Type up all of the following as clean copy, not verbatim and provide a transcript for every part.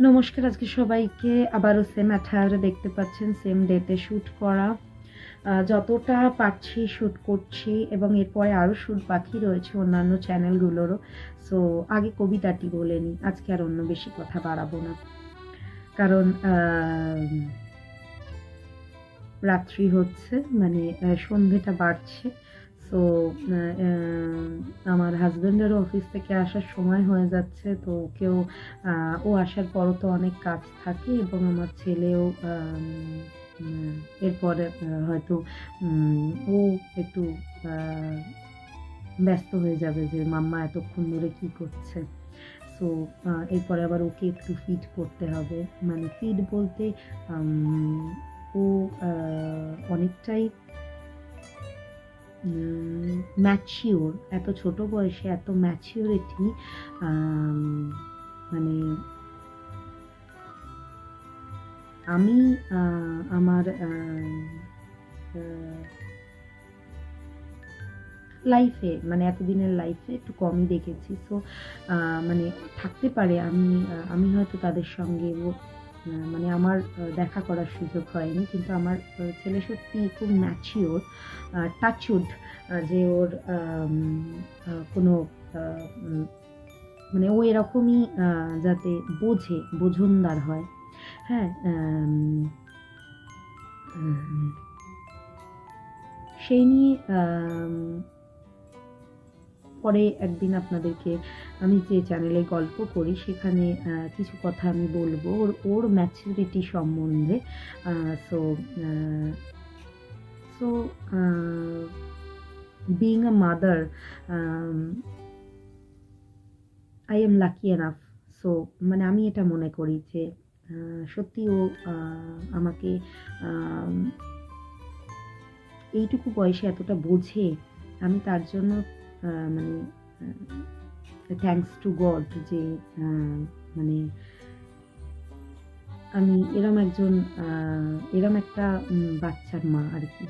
নমস্কার, আজকে সবাইকে আবারও সেম অ্যাটায়ারে দেখতে পাচ্ছেন, সেম ডেতে শ্যুট করা। যতটা পারছি শ্যুট করছি এবং এরপরে আরও শ্যুট বাকি রয়েছে অন্যান্য চ্যানেলগুলোরও। সো আগে কবিতাটি বলে নিই, আজকে আর অন্য বেশি কথা বাড়াবো না, কারণ রাত্রি হচ্ছে, মানে সন্ধেটা বাড়ছে। সো আমার হাজব্যান্ডেরও অফিস থেকে আসার সময় হয়ে যাচ্ছে, তো ওকেও ও আসার পরও তো অনেক কাজ থাকে, এবং আমার ছেলেও এরপরে হয়তো ও একটু ব্যস্ত হয়ে যাবে যে মাম্মা এতক্ষণ ধরে কী করছে। সো এরপরে আবার ওকে একটু ফিড করতে হবে, মানে ফিড বলতে ও অনেকটাই ম্যাচিওর, এত ছোট বয়সে এত ম্যাচিওরিটি, মানে আমি আমার লাইফে, মানে এতদিনের লাইফে একটু কমই দেখেছি। সো মানে থাকতে পারে আমি হয়তো তাদের সঙ্গে মানে আমার দেখা করার সুযোগ হয়নি, কিন্তু আমার ছেলে সত্যি খুব ম্যাচিওর, টাচউড, যে ওর কোনো মানে ও এরকমই যাতে বোঝনদার হয়। হ্যাঁ, সেই নিয়ে পরে একদিন আপনাদেরকে আমি যে চ্যানেলে গল্প করি সেখানে কিছু কথা আমি বলবো ওর ম্যাচুরিটি সম্বন্ধে। So being a mother, I am lucky enough. So মানে আমি এটা মনে করি যে সত্যি ও আমাকে এইটুকু বয়সে এতটা বোঝে, আমি তার জন্য মানে থ্যাঙ্কস টু গড যে মানে আমি এরম একটা বাচ্চার মা আর কি।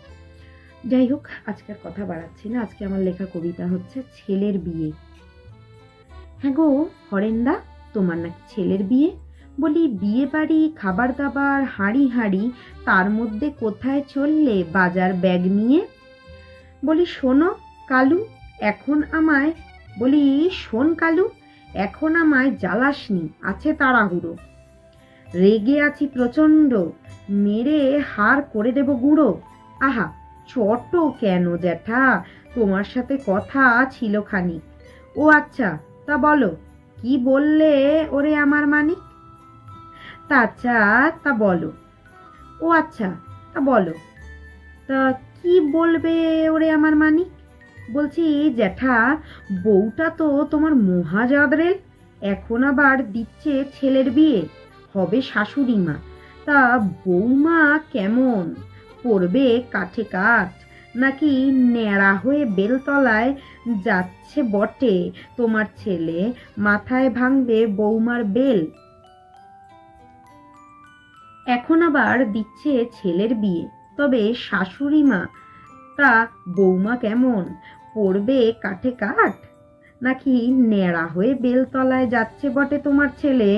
যাই হোক, আজকের কথা বাড়াচ্ছি না। আজকে আমার লেখা কবিতা হচ্ছে ছেলের বিয়ে। হ্যাঁ গো হরেন্দা, তোমার নাকি ছেলের বিয়ে? বলি বিয়ে বাড়ি, খাবার দাবার, হাঁড়ি হাঁড়ি, তার মধ্যে কোথায় চললে বাজার ব্যাগ নিয়ে? বলি শোনো কালু, এখন আমায় শোন কালু, এখন আমায় জ্বালাসনি, আছে তাড়াহুড়ো, রেগে আছি প্রচণ্ড, মেরে হাড় করে দেব গুঁড়ো। আহা চট কেন জ্যাঠা, তোমার সাথে কথা ছিল খানিক। ও আচ্ছা তা বলো, কি বললে ওরে আমার মানিক? তা বলো। ও আচ্ছা তা বলো, তা কি বলবে ওরে আমার মানিক? বলছি জ্যাঠা, বউটা তো তোমার মহাজাদরেল, এখন আবার দিচ্ছে ছেলের বিয়ে, হবে শাশুড়ি মা। তা বৌমা কেমন, পড়বে কাঠে কাঠ, নাকি ন্যাড়া হয়ে বেলতলায় যাচ্ছে বটে তোমার ছেলে, মাথায় ভাঙবে বৌমার বেল? এখন আবার দিচ্ছে ছেলের বিয়ে, তবে শাশুড়ি মা, তা বৌমা কেমন, পড়বে কাঠে কাঠ, নাকি ন্যাড়া হয়ে বেলতলায় যাচ্ছে বটে তোমার ছেলে,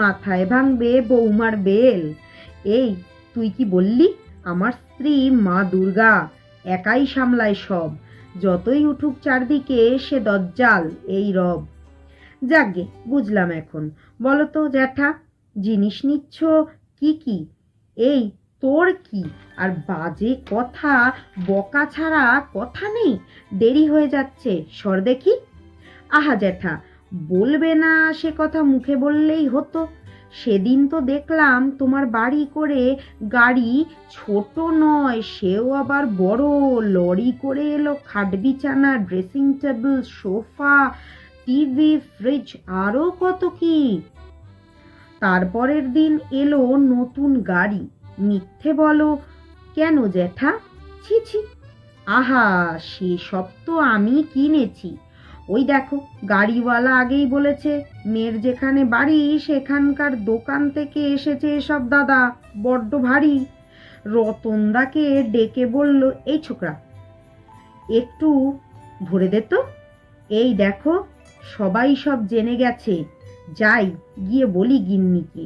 মাথায় ভাঙবে বৌমার বেল? এই তুই কি বললি? আমার স্ত্রী মা দুর্গা, একাই সামলায় সব, যতই উঠুক চারদিকে সে দজ্জাল এই রব। যাকগে বুঝলাম এখন। বলো তো জ্যাঠা, জিনিস নিচ্ছ কি কি? এই তোর কি আর বাজে কথা, বকা ছাড়া কথা নেই, দেরি হয়ে যাচ্ছে, সর দেখি। আহা জ্যাঠা, বলবে না সে কথা, মুখে বললেই হতো। সেদিন তো দেখলাম তোমার বাড়ি করে গাড়ি, ছোট নয় সেও আবার বড়, লরি করে এলো খাট বিছানা, dressing table, sofa, TV, fridge, আরো কত কি। তারপরের দিন এলো নতুন গাড়ি, মিথ্যে বলো কেন জ্যাঠা? ছি ছি, আহা সেসব তো আমি কিনেছি। ওই দেখো গাড়িওয়ালা আগেই বলেছে, মেয়ের যেখানে বাড়ি সেখানকার দোকান থেকে এসেছে এসব দাদা, বড্ড ভারী। রতনদাকে ডেকে বলল, এই ছোকরা একটু ভরে দে তো। এই দেখো সবাই সব জেনে গেছে, যাই গিয়ে বলি গিন্নিকে।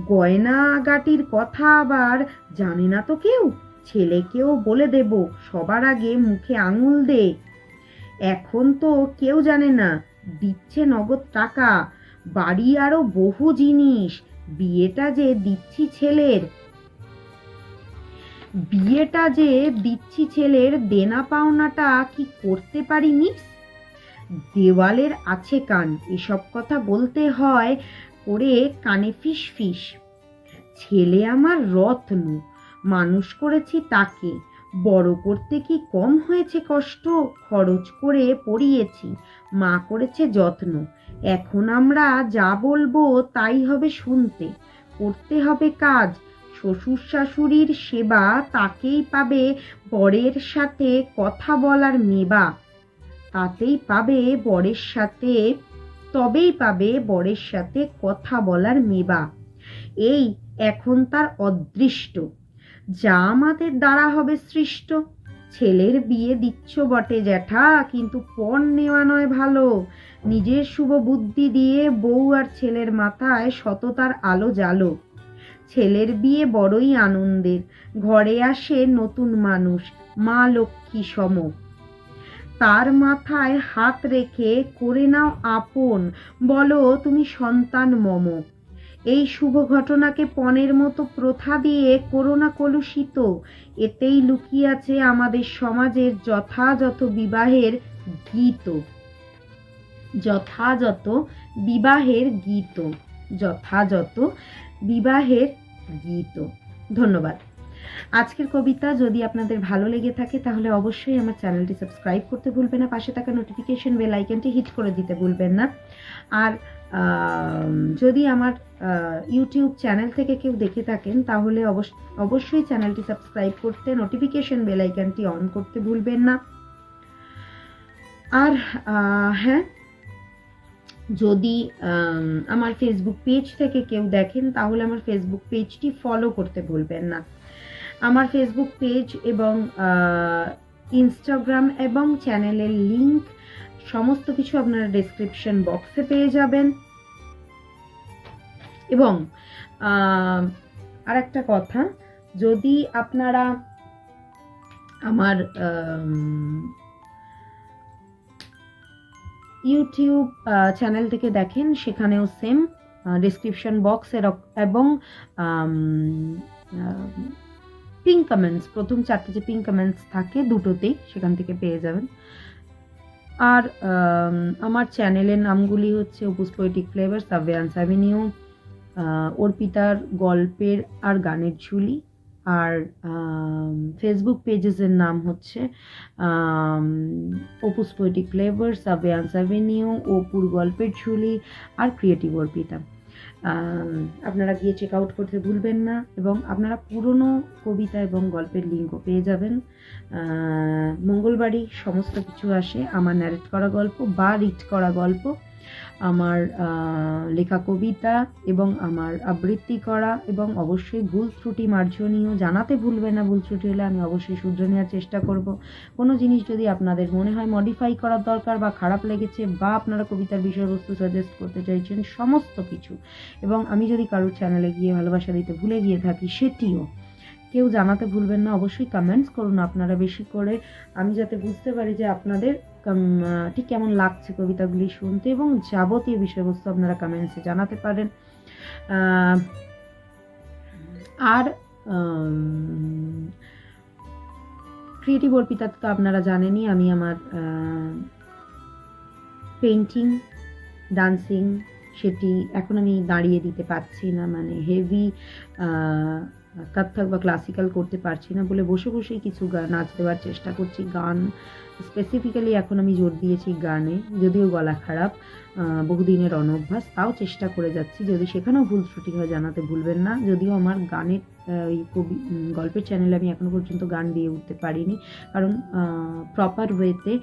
গয়নাগাটির কথা আবার জানে না তো কেউ, ছেলেকেও বলে দেব, সবার আগে মুখে আঙুল দে। এখন তো কেউ জানে না, দিচ্ছে নগদ টাকা, বাড়ি আরো বহু জিনিস। বিয়েটা যে দিচ্ছি ছেলের দেনা পাওনাটা কি করতে পারি মিস? দেওয়ালের আছে কান, এসব কথা বলতে হয় করে কানে ফিস ফিস। ছেলে আমার রত্ন, মানুষ করেছি তাকে, বড় করতে কি কম হয়েছে কষ্ট? খরচ করে পড়িয়েছি, মা করেছে যত্ন। এখন আমরা যা বলবো তাই হবে শুনতে, করতে হবে কাজ। শ্বশুর শাশুড়ির সেবা, তাকেই পাবে বরের সাথে কথা বলার মেবা। তবেই পাবে বরের সাথে কথা বলার মেবা। এই এখন তার অদৃষ্ট, যা আমাদের দ্বারা হবে সৃষ্ট। ছেলের বিয়ে দিচ্ছ বটে জ্যাঠা, কিন্তু পণ নেওয়া নয় ভালো। নিজের শুভ বুদ্ধি দিয়ে বউ আর ছেলের মাথায় সততার আলো জ্বালো। ছেলের বিয়ে বড়ই আনন্দের, ঘরে আসে নতুন মানুষ, মা লক্ষ্মী সম। তার মাথায় হাত রেখে করে নাও আপন, বলো তুমি সন্তান মম। এই শুভ ঘটনাকে পণের মতো প্রথা দিয়ে করো না কলুষিত। এতেই লুকিয়ে আছে আমাদের সমাজের যথাযথ বিবাহের গীত। যথাযথ বিবাহের গীত। ধন্যবাদ। আজকের কবিতা যদি আপনাদের ভালো লেগে থাকে তাহলে অবশ্যই আমার চ্যানেলটি সাবস্ক্রাইব করতে ভুলবেন না, পাশে থাকা নোটিফিকেশন বেল আইকনটি হিট করে দিতে ভুলবেন না। আর যদি আমার ইউটিউব চ্যানেল থেকে কেউ দেখে থাকেন তাহলে অবশ্যই চ্যানেলটি সাবস্ক্রাইব করতে, নোটিফিকেশন বেল আইকনটি অন করতে ভুলবেন না। আর হ্যাঁ, যদি আমার ফেসবুক পেজ থেকে কেউ দেখেন তাহলে আমার ফেসবুক পেজটি ফলো করতে ভুলবেন না। আমার ফেসবুক পেজ এবং ইনস্টাগ্রাম এবং চ্যানেলের লিংক সমস্ত কিছু আপনারা ডেসক্রিপশন বক্সে পেয়ে যাবেন। এবং আর একটা কথা, যদি আপনারা আমার ইউটিউব চ্যানেল থেকে দেখেন সেখানেও সেম ডেসক্রিপশন বক্স এবং পিঙ্ক কমেন্টস, প্রথম 4টে যে পিঙ্ক কমেন্টস থাকে দুটোতেই সেখান থেকে পেয়ে যাবেন। আর আমার চ্যানেলের নামগুলি হচ্ছে অপুস পোয়েটিক ফ্লেভার, সাভেয়ান্স অ্যাভিনিউ, অর্পিতার গল্পের আর গানের ঝুলি। আর ফেসবুক পেজেসের নাম হচ্ছে অপুস পোয়েটিক ফ্লেভার, সাভেয়ান্স অ্যাভিনিউ, অপুর গল্পের ঝুলি আর ক্রিয়েটিভ অর্পিতা। আপনারা গিয়ে চেক আউট করতে ভুলবেন না এবং আপনারা পুরনো কবিতা এবং গল্পের লিঙ্কও পেয়ে যাবেন। মঙ্গলবারই সমস্ত কিছু আসে, আমার ন্যারেট করা গল্প বা রিড করা গল্প, আমার লেখা কবিতা এবং আমার আবৃত্তি করা, এবং অবশ্যই ভুল ত্রুটি মার্জনীয় জানাতে ভুলবেন না। ভুল ত্রুটি হলে আমি অবশ্যই শুধরে নেওয়ার চেষ্টা করব। কোনো জিনিস যদি আপনাদের মনে হয় মডিফাই করার দরকার বা খারাপ লেগেছে বা আপনারা কবিতার বিষয়বস্তু সাজেস্ট করতে চাইছেন, সমস্ত কিছু, এবং আমি যদি কারোর চ্যানেলে গিয়ে ভালোবাসা দিতে ভুলে গিয়ে থাকি সেটিও কেউ জানাতে ভুলবেন না। অবশ্যই কমেন্টস করুন আপনারা বেশি করে, আমি যাতে বুঝতে পারি যে আপনাদের ঠিক কেমন লাগছে কবিতাগুলি শুনতে, এবং যাবতীয় বিষয়বস্তু আপনারা কমেন্টসে জানাতে পারেন। আর ক্রিয়েটিভ অর্পিতাতে তো আপনারা জানেনই আমি আমার পেইন্টিং, ডান্সিং সেটি এখন আমি দাঁড়িয়ে দিতে পারছি না, মানে হেভি কত্থক বা ক্লাসিক্যাল করতে পারছি না বলে বসে বসেই কিছু নাচ দেওয়ার চেষ্টা করছি। গান স্পেসিফিক্যালি এখন আমি জোর দিয়েছি গানে, যদিও গলা খারাপ, বহুদিনের অনভ্যাস, তাও চেষ্টা করে যাচ্ছি। যদি সেখানেও ভুল ত্রুটি হয় জানাতে ভুলবেন না। যদিও আমার গানের ওই গল্পের চ্যানেলে আমি এখনও পর্যন্ত গান দিয়ে উঠতে পারিনি, কারণ প্রপার ওয়েতে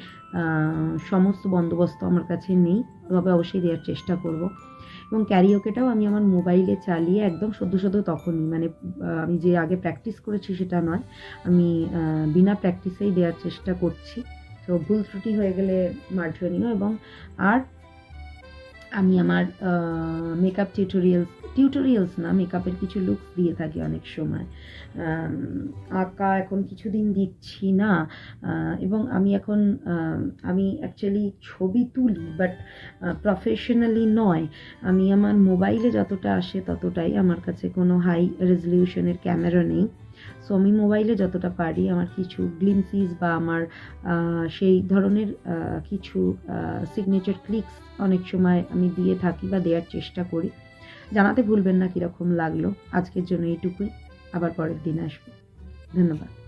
সমস্ত বন্দোবস্ত আমার কাছে নেই, তবে অবশ্যই দেওয়ার চেষ্টা করব। এবং ক্যারিওকেটাও আমি আমার মোবাইলে চালিয়ে একদম সদ্য তখনই, মানে আমি যে আগে প্র্যাকটিস করেছি সেটা নয়, আমি বিনা প্র্যাকটিসেই দেওয়ার চেষ্টা করছি। তো ভুল ত্রুটি হয়ে গেলে মার্জনীয়। এবং আর আমি আমার মেকআপ টিউটোরিয়ালস না, মেকআপের কিছু লুকস দিয়ে থাকি অনেক সময়। আঁকা এখন কিছুদিন দিচ্ছি না, এবং আমি এখন আমি অ্যাকচুয়ালি ছবি তুলি, বাট প্রফেশনালি নয়। আমি আমার মোবাইলে যতটা আসে ততটাই, আমার কাছে কোনো হাই রেজলিউশনের ক্যামেরা নেই। সো আমি মোবাইলে যতটা পারি আমার কিছু গ্লিমসিস বা আমার সেই ধরনের কিছু সিগনেচার ক্লিকস অনেক সময় আমি দিয়ে থাকি বা দেওয়ার চেষ্টা করি। জানাতে ভুলবেন না কীরকম লাগলো। আজকের জন্য এইটুকুই, আবার পরের দিন আসবো। ধন্যবাদ।